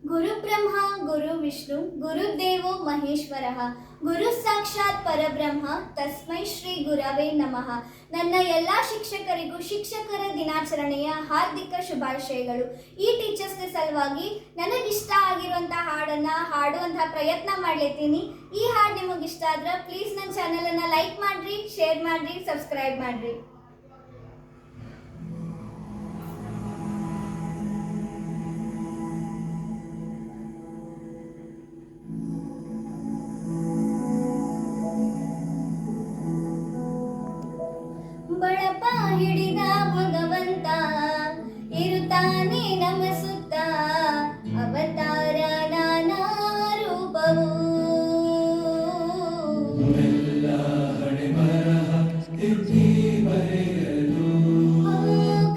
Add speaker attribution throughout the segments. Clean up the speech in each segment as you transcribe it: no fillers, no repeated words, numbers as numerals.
Speaker 1: ಗುರುಬ್ರಹ್ಮ ಗುರು ವಿಷ್ಣು ಗುರುದೇವೋ ಮಹೇಶ್ವರಃ ಗುರು ಸಾಕ್ಷಾತ್ ಪರಬ್ರಹ್ಮ ತಸ್ಮೈ ಶ್ರೀ ಗುರವೇ ನಮಃ. ನನ್ನ ಎಲ್ಲ ಶಿಕ್ಷಕರಿಗೂ ಶಿಕ್ಷಕರ ದಿನಾಚರಣೆಯ ಹಾರ್ದಿಕ ಶುಭಾಶಯಗಳು. ಈ ಟೀಚರ್ಸ್ ಡೇ ಸಲುವಾಗಿ ನನಗಿಷ್ಟ ಆಗಿರುವಂಥ ಹಾಡನ್ನು ಹಾಡುವಂಥ ಪ್ರಯತ್ನ ಮಾಡ್ಲಿದ್ದೀನಿ. ಈ ಹಾಡು ನಿಮಗಿಷ್ಟ ಆದ್ರೆ ಪ್ಲೀಸ್ ನನ್ನ ಚಾನಲನ್ನು ಲೈಕ್ ಮಾಡಿರಿ, ಶೇರ್ ಮಾಡಿರಿ, ಸಬ್ಸ್ಕ್ರೈಬ್ ಮಾಡಿರಿ. ಬಳಪ ಹಿಡಿದ ಭಗವಂತ ಇರುತ್ತಾನೆ ನಮ್ಮ ಸುತ್ತ, ಅವತಾರ ನಾನಾ ರೂಪವು.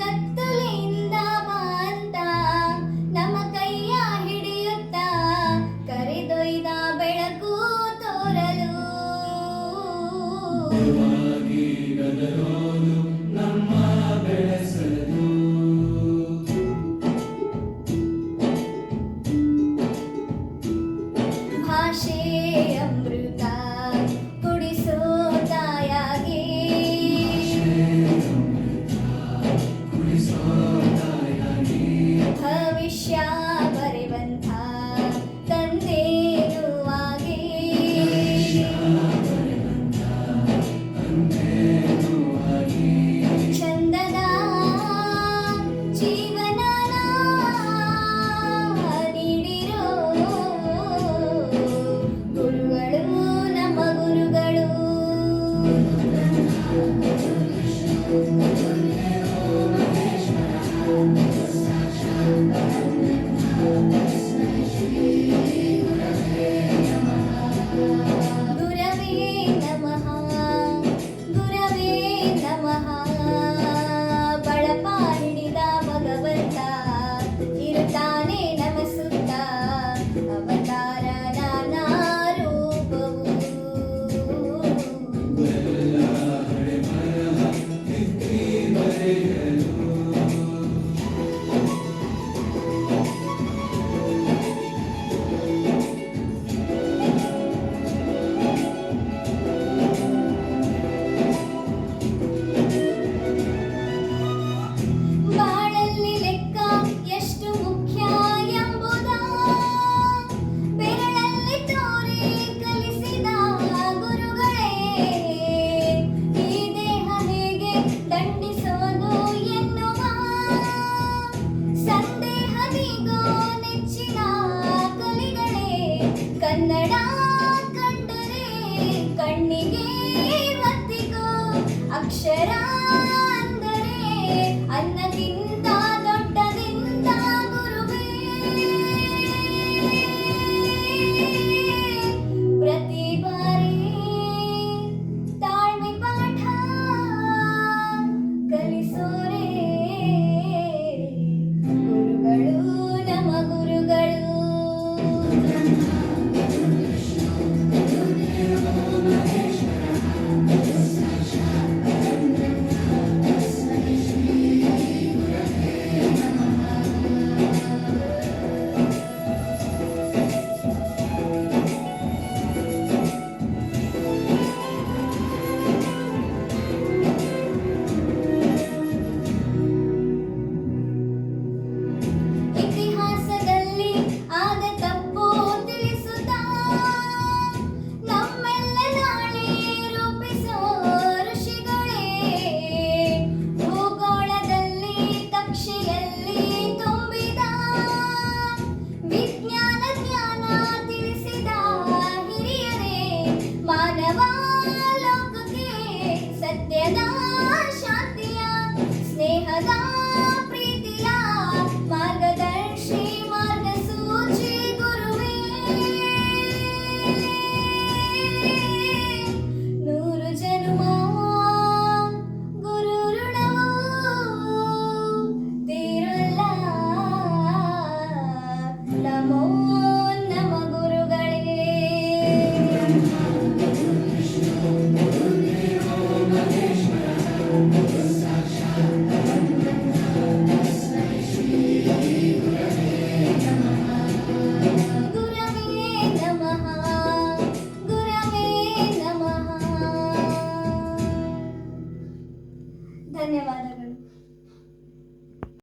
Speaker 1: ಕತ್ತಲೆಯಿಂದ ಬಾ ಅಂತ ನಮ್ಮ ಕೈಯ ಹಿಡಿಯುತ್ತ, ಕರೆದೊಯ್ದ ಬೆಳಕು ತೋರಲು.
Speaker 2: ನಮ್ಮ ಬೆಳೆಸಲು
Speaker 1: ಧನ್ಯವಾದಗಳು.